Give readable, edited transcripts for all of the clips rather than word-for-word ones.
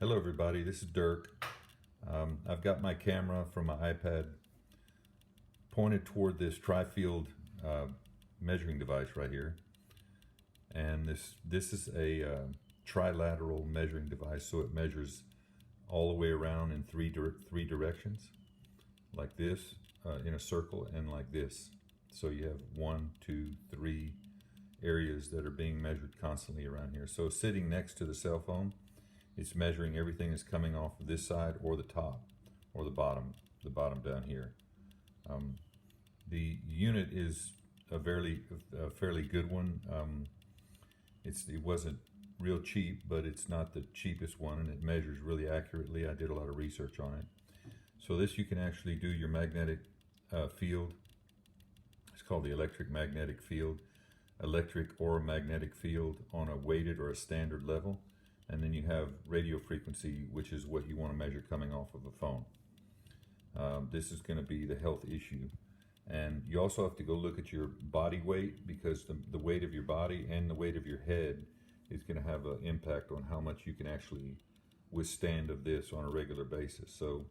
Hello everybody, this is Dirk. I've got my camera from my iPad pointed toward this tri-field measuring device right here. And this is a trilateral measuring device, so it measures all the way around in three directions, like this, in a circle, and like this. So you have 1, 2, 3 areas that are being measured constantly around here. So sitting next to the cell phone, it's measuring everything that's coming off of this side or the top or the bottom down here. The unit is a fairly good one. It wasn't real cheap, but it's not the cheapest one, and it measures really accurately. I did a lot of research on it. So this, you can actually do your magnetic field. It's called the electric magnetic field, electric or magnetic field on a weighted or a standard level. And then you have radio frequency, which is what you want to measure coming off of a phone. This is going to be the health issue. And you also have to go look at your body weight, because the weight of your body and the weight of your head is going to have an impact on how much you can actually withstand of this on a regular basis. So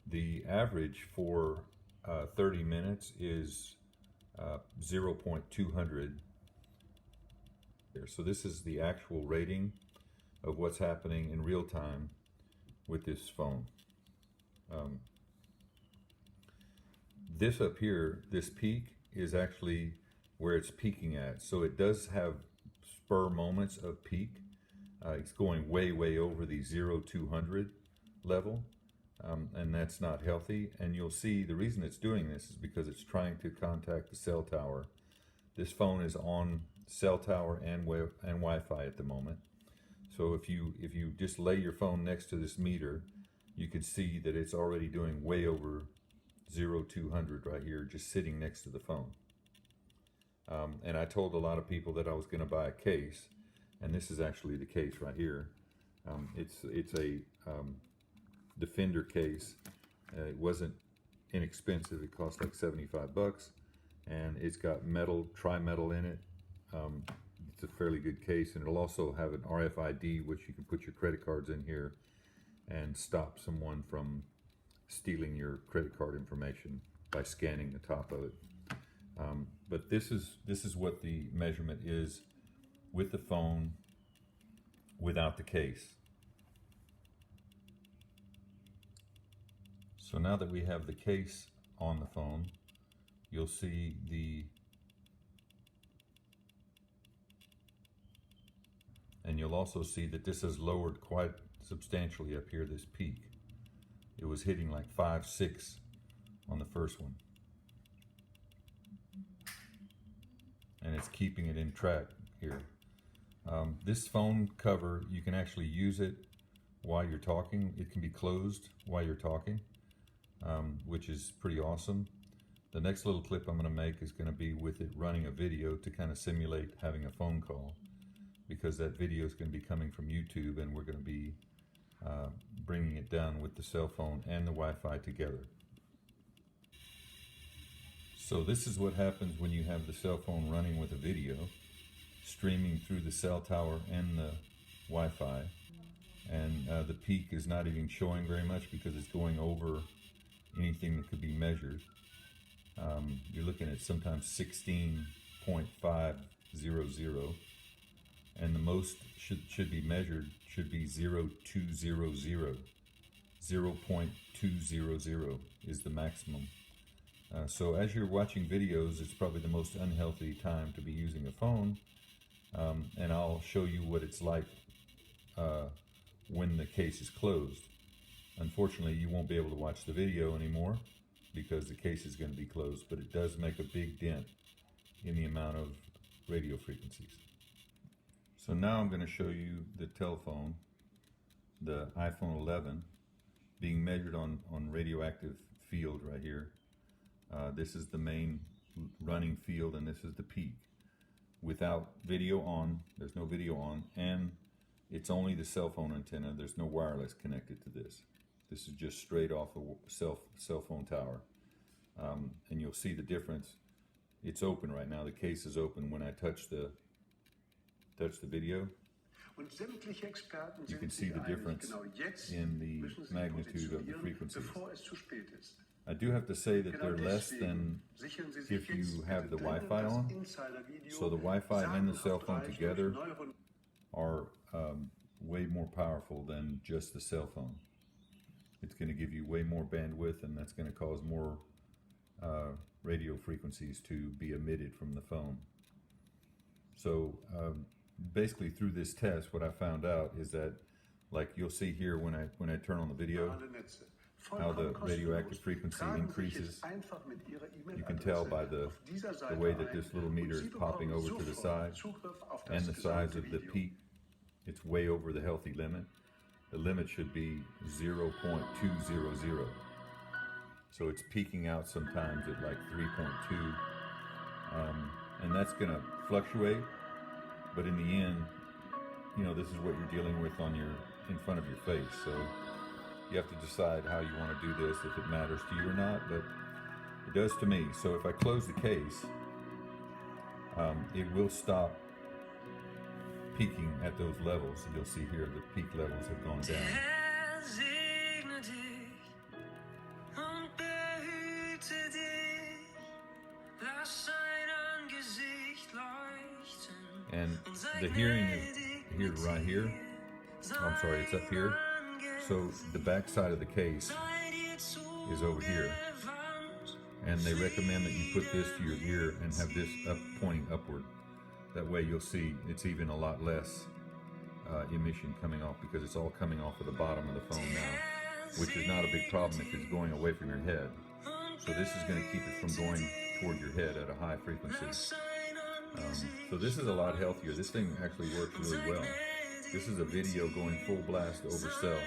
the average for 30 minutes is 0.200. So this is the actual rating of what's happening in real time with this phone. This up here, this peak, is actually where it's peaking at. So it does have spur moments of peak. It's going way over the 0-200 level, and that's not healthy. And you'll see the reason it's doing this is because it's trying to contact the cell tower. This phone is on cell tower and Wi-Fi at the moment. So if you just lay your phone next to this meter, you can see that it's already doing way over 0-200 right here, just sitting next to the phone. And I told a lot of people that I was going to buy a case, and this is actually the case right here. It's a Defender case. It wasn't inexpensive. It cost like 75 bucks, and it's got tri-metal in it. It's a fairly good case, and it'll also have an RFID, which you can put your credit cards in here and stop someone from stealing your credit card information by scanning the top of it. But this is what the measurement is with the phone without the case. So now that we have the case on the phone, you'll see and you'll also see that this has lowered quite substantially up here, this peak. It was hitting like 5, 6 on the first one. And it's keeping it in track here. This phone cover, you can actually use it while you're talking. It can be closed while you're talking, which is pretty awesome. The next little clip I'm going to make is going to be with it running a video to kind of simulate having a phone call, because that video is going to be coming from YouTube, and we're going to be bringing it down with the cell phone and the Wi-Fi together. So this is what happens when you have the cell phone running with a video, streaming through the cell tower and the Wi-Fi, and the peak is not even showing very much because it's going over anything that could be measured. You're looking at sometimes 16.500, and the most should be measured should be 0.200. 0.200 is the maximum. So as you're watching videos, it's probably the most unhealthy time to be using a phone, and I'll show you what it's like when the case is closed. Unfortunately, you won't be able to watch the video anymore because the case is going to be closed, but it does make a big dent in the amount of radio frequencies. So now I'm going to show you the telephone, the iPhone 11, being measured on radioactive field right here. This is the main running field, and this is the peak. Without video on, there's no video on, and it's only the cell phone antenna. There's no wireless connected to this. This is just straight off a cell phone tower. And you'll see the difference. It's open right now. The case is open. When I touch the video, You can see the difference in the magnitude of the frequencies. I do have to say that they're less than if you have the Wi-Fi on. So the Wi-Fi and the cell phone together are way more powerful than just the cell phone. It's going to give you way more bandwidth, and that's going to cause more radio frequencies to be emitted from the phone. So basically through this test, what I found out is that, like you'll see here when I turn on the video, how the radioactive frequency increases. You can tell by the way that this little meter is popping over to the side, and the size of the peak. It's way over the healthy limit. The limit should be 0.200. So it's peaking out sometimes at like 3.2. And that's going to fluctuate, but in the end, you know, this is what you're dealing with in front of your face. So you have to decide how you want to do this, if it matters to you or not, but it does to me. So if I close the case, it will stop peaking at those levels. You'll see here the peak levels have gone down. And the hearing is here, right here. I'm sorry, it's up here. So the back side of the case is over here. And they recommend that you put this to your ear and have this pointing upward. That way you'll see it's even a lot less emission coming off, because it's all coming off of the bottom of the phone now, which is not a big problem if it's going away from your head. So this is going to keep it from going toward your head at a high frequency. So this is a lot healthier. This thing actually works really well. This is a video going full blast over cell.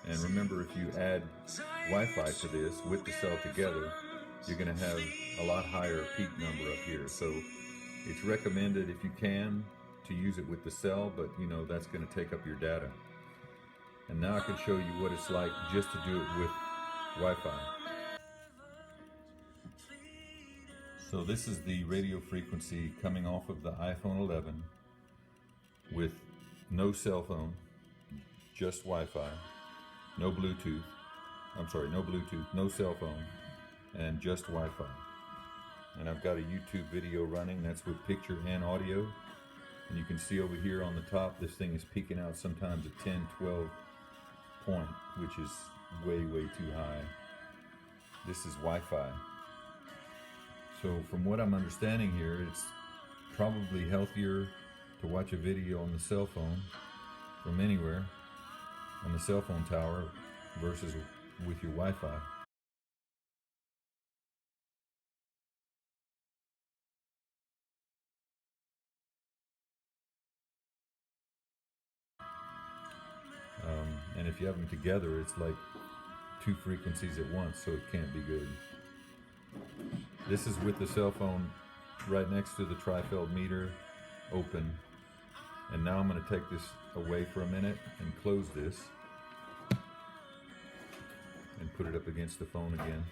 And remember, if you add Wi-Fi to this with the cell together, you're going to have a lot higher peak number up here. So it's recommended, if you can, to use it with the cell, but you know, that's going to take up your data. And now I can show you what it's like just to do it with Wi-Fi. So this is the radio frequency coming off of the iPhone 11 with no cell phone, just Wi-Fi, no Bluetooth, no cell phone, and just Wi-Fi. And I've got a YouTube video running, that's with picture and audio. And you can see over here on the top, this thing is peaking out sometimes at 10, 12 point, which is way, way too high. This is Wi-Fi. So from what I'm understanding here, it's probably healthier to watch a video on the cell phone from anywhere, on the cell phone tower, versus with your Wi-Fi. And if you have them together, it's like two frequencies at once, so it can't be good. This is with the cell phone right next to the Trifeld meter, open. And now I'm going to take this away for a minute and close this and put it up against the phone again.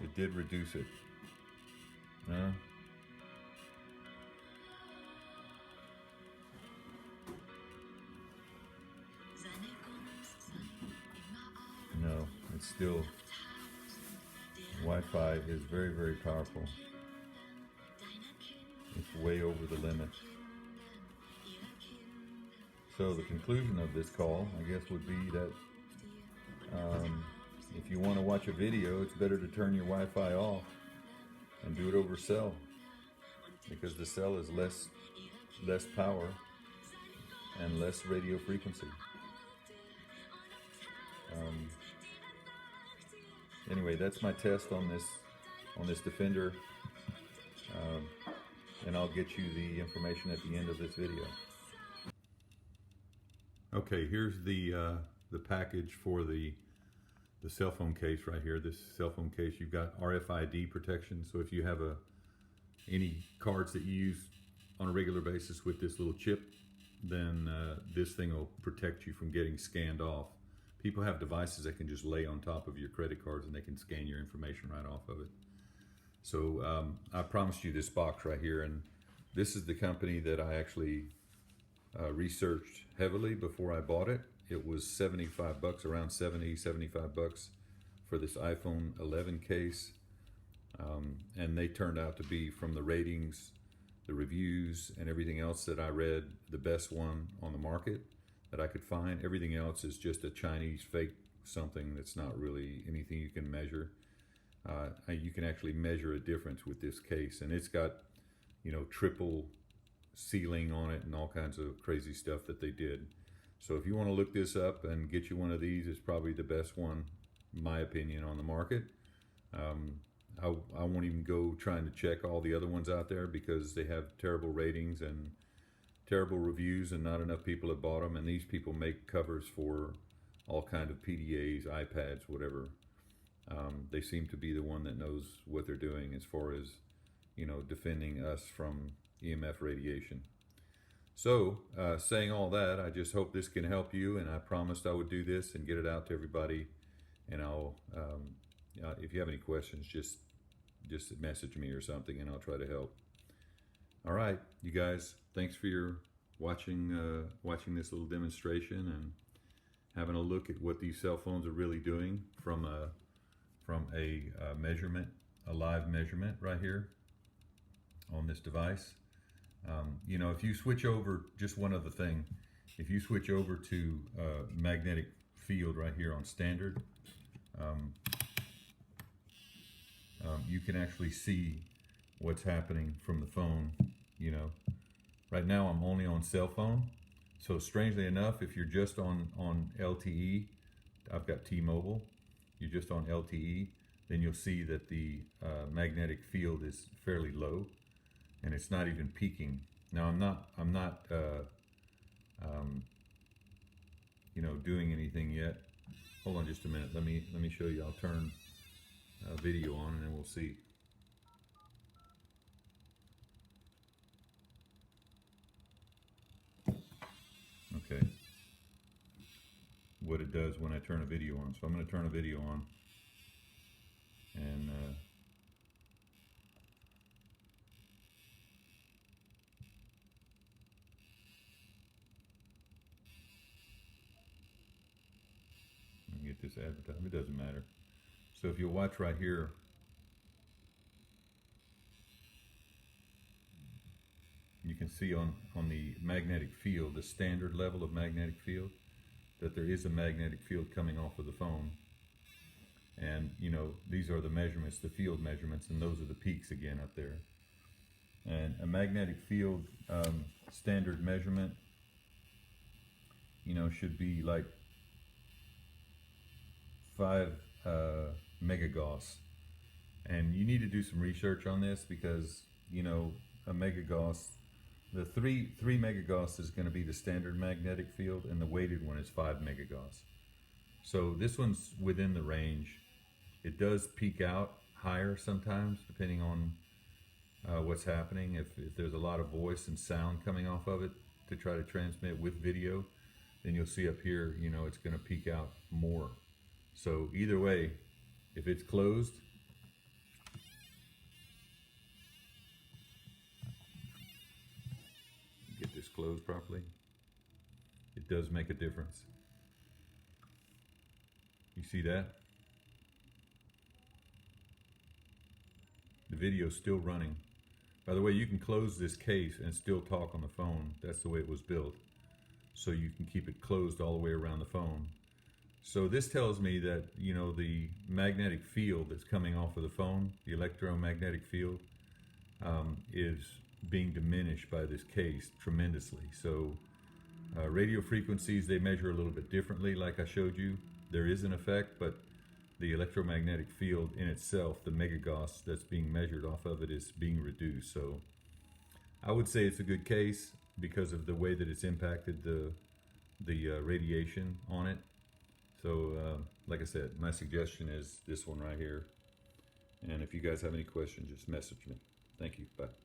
It did reduce it. No, it's still, Wi-Fi is very, very powerful. It's way over the limit. So the conclusion of this call, I guess, would be that if you want to watch a video, it's better to turn your Wi-Fi off and do it over cell, because the cell is less power and less radio frequency. Anyway, that's my test on this Defender, and I'll get you the information at the end of this video. Okay, here's the package for the cell phone case right here. This cell phone case, you've got RFID protection, so if you have any cards that you use on a regular basis with this little chip, then this thing will protect you from getting scanned off. People have devices that can just lay on top of your credit cards and they can scan your information right off of it. So I promised you this box right here, and this is the company that I actually researched heavily before I bought it. It was 75 bucks, around 70, 75 bucks for this iPhone 11 case. And they turned out to be, from the ratings, the reviews, and everything else that I read, the best one on the market that I could find. Everything else is just a Chinese fake something that's not really anything you can measure. You can actually measure a difference with this case, and it's got, you know, triple sealing on it and all kinds of crazy stuff that they did. So if you want to look this up and get you one of these, it's probably the best one, in my opinion, on the market. I won't even go trying to check all the other ones out there because they have terrible ratings and terrible reviews, and not enough people have bought them. And these people make covers for all kind of PDAs, iPads, whatever. They seem to be the one that knows what they're doing as far as, you know, defending us from EMF radiation. So saying all that, I just hope this can help you, and I promised I would do this and get it out to everybody. And I'll if you have any questions, just message me or something, and I'll try to help. All right, you guys, thanks for your watching this little demonstration and having a look at what these cell phones are really doing from a measurement, a live measurement right here on this device. You know, if you switch over, just one other thing, if you switch over to magnetic field right here on standard, you can actually see what's happening from the phone. You know, right now I'm only on cell phone, so strangely enough, if you're just on LTE, I've got T-Mobile, you're just on LTE, then you'll see that the magnetic field is fairly low, and it's not even peaking. Now I'm not you know, doing anything yet. Hold on just a minute. Let me show you. I'll turn video on, and then we'll see. Okay, what it does when I turn a video on. So I'm going to turn a video on, and get this advertisement. It doesn't matter. So if you'll watch right here, you can see on the magnetic field, the standard level of magnetic field, that there is a magnetic field coming off of the phone. And you know, these are the measurements, the field measurements, and those are the peaks again up there. And a magnetic field standard measurement, you know, should be like 5 megagauss. And you need to do some research on this because, you know, a megagauss, the 3 megagauss is going to be the standard magnetic field, and the weighted one is 5 megagauss. So this one's within the range. It does peak out higher sometimes depending on what's happening. If there's a lot of voice and sound coming off of it to try to transmit with video, then you'll see up here, you know, it's going to peak out more. So either way, if it's closed, get this closed properly, it does make a difference. You see that? The video's still running. By the way, you can close this case and still talk on the phone. That's the way it was built. So you can keep it closed all the way around the phone. So this tells me that, you know, the magnetic field that's coming off of the phone, the electromagnetic field, is being diminished by this case tremendously. So radio frequencies, they measure a little bit differently, like I showed you. There is an effect, but the electromagnetic field in itself, the megagauss that's being measured off of it, is being reduced. So I would say it's a good case because of the way that it's impacted the radiation on it. So like I said, my suggestion is this one right here. And if you guys have any questions, just message me. Thank you. Bye.